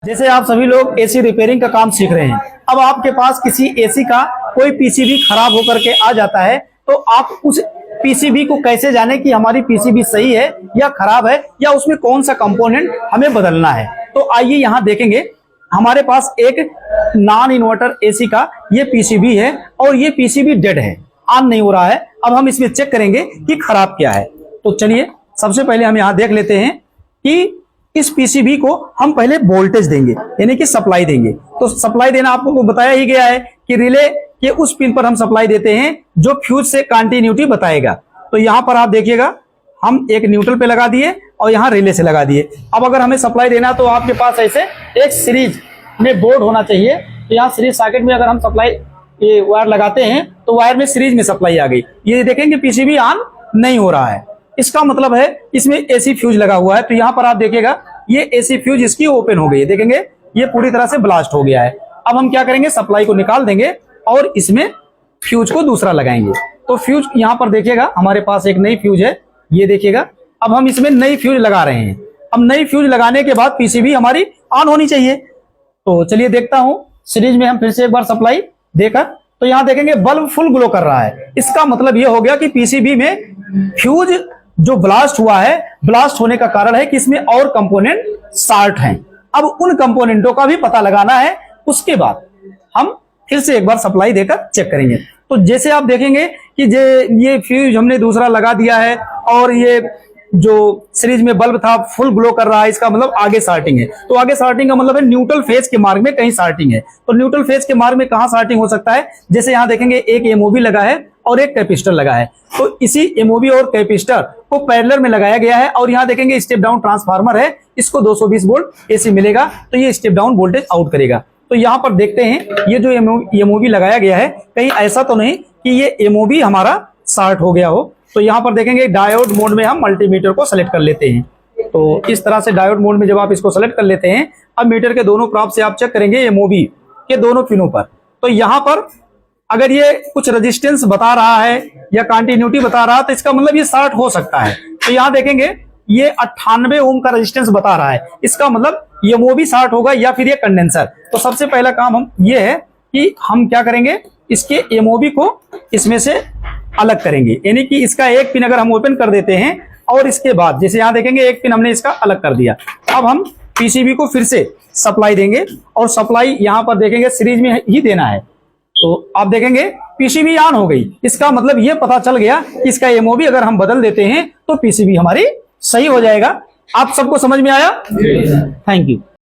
जैसे आप सभी लोग एसी रिपेयरिंग का काम सीख रहे हैं। अब आपके पास किसी एसी का कोई पीसीबी खराब होकर के आ जाता है, तो आप उस पीसीबी को कैसे जाने कि हमारी पीसीबी सही है या खराब है, या उसमें कौन सा कंपोनेंट हमें बदलना है। तो आइए यहाँ देखेंगे, हमारे पास एक नॉन इन्वर्टर एसी का ये पीसीबी है और ये पीसीबी डेड है, ऑन नहीं हो रहा है। अब हम इसमें चेक करेंगे कि खराब क्या है। तो चलिए सबसे पहले हम यहाँ देख लेते हैं कि इस पीसीबी को हम पहले वोल्टेज देंगे, यानी कि सप्लाई देंगे। तो सप्लाई देना आपको बताया ही गया है कि रिले के उस पिन पर हम सप्लाई देते हैं जो फ्यूज से कंटिन्यूटी बताएगा। तो यहां पर आप देखिएगा, हम एक न्यूट्रल पे लगा दिए और यहां रिले से लगा दिए। अब अगर हमें सप्लाई देना तो आपके पास ऐसे एक सीरीज में बोर्ड होना चाहिए। तो यहाँ सीरीज सॉकेट में अगर हम सप्लाई ये वायर लगाते हैं तो वायर में सीरीज में सप्लाई आ गई। ये देखेंगे पीसीबी ऑन नहीं हो रहा है, इसका मतलब है इसमें एसी फ्यूज लगा हुआ है। तो यहाँ पर आप देखिएगा, ये एसी फ्यूज इसकी ओपन हो गई है, देखेंगे ये पूरी तरह से ब्लास्ट हो गया है। अब हम क्या करेंगे, सप्लाई को निकाल देंगे और इसमें फ्यूज को दूसरा लगाएंगे। तो फ्यूज यहाँ पर देखिएगा, हमारे पास एक नई फ्यूज है, ये देखिएगा। अब हम इसमें नई फ्यूज लगा रहे हैं। अब नई फ्यूज लगाने के बाद पीसीबी हमारी ऑन होनी चाहिए। तो चलिए देखता हूं, सीरीज में हम फिर से एक बार सप्लाई देकर, तो यहाँ देखेंगे बल्ब फुल ग्लो कर रहा है। इसका मतलब ये हो गया कि पीसीबी में फ्यूज जो ब्लास्ट हुआ है, ब्लास्ट होने का कारण है कि इसमें और कंपोनेंट शॉर्ट हैं। अब उन कंपोनेंटों का भी पता लगाना है, उसके बाद हम फिर से एक बार सप्लाई देकर चेक करेंगे। तो जैसे आप देखेंगे कि ये फ्यूज हमने दूसरा लगा दिया है और ये जो सीरीज में बल्ब था फुल ग्लो कर रहा है, इसका मतलब आगे शॉर्टिंग है। तो आगे शॉर्टिंग का मतलब है न्यूट्रल फेज के मार्ग में कहीं शॉर्टिंग है। तो न्यूट्रल फेज के मार्ग में कहां शॉर्टिंग हो सकता है, जैसे यहां देखेंगे एक एमओबी लगा है और एक कैपेसिटर लगा है। तो इसी एमओबी और कैपेसिटर को पैरेलल में लगाया गया है और यहाँ देखेंगे स्टेप डाउन ट्रांसफार्मर है, इसको 220 वोल्ट एसी मिलेगा, तो ये स्टेप डाउन वोल्टेज आउट करेगा। तो यहाँ पर देखते हैं, ये जो एमओबी लगाया गया है, कहीं ऐसा तो नहीं कि ये एमओबी हमारा शॉर्ट हो गया हो। तो यहाँ पर देखेंगे डायोड मोड में हम मल्टीमीटर को सेलेक्ट कर लेते हैं। तो इस तरह से डायोड मोड में जब आप इसको सेलेक्ट कर लेते हैं, अब मीटर के दोनों प्राप से आप चेक करेंगे एमओबी के दोनों पिनों पर। तो यहाँ पर अगर ये कुछ रेजिस्टेंस बता रहा है या कंटिन्यूटी बता रहा है, तो इसका मतलब ये शॉर्ट हो सकता है। तो यहाँ देखेंगे ये 98 ओम का रेजिस्टेंस बता रहा है, इसका मतलब एमओबी शॉर्ट होगा या फिर ये कंडेंसर। तो सबसे पहला काम हम ये है कि हम क्या करेंगे, इसके एमओबी को इसमें से अलग करेंगे, यानी कि इसका एक पिन अगर हम ओपन कर देते हैं और इसके बाद जैसे यहाँ देखेंगे एक पिन हमने इसका अलग कर दिया। अब हम पीसीबी को फिर से सप्लाई देंगे और सप्लाई यहाँ पर देखेंगे सीरीज में ही देना है। तो आप देखेंगे पीसीबी ऑन हो गई, इसका मतलब ये पता चल गया कि इसका एमओबी अगर हम बदल देते हैं तो पीसीबी हमारी सही हो जाएगा। आप सबको समझ में आया? Thank you.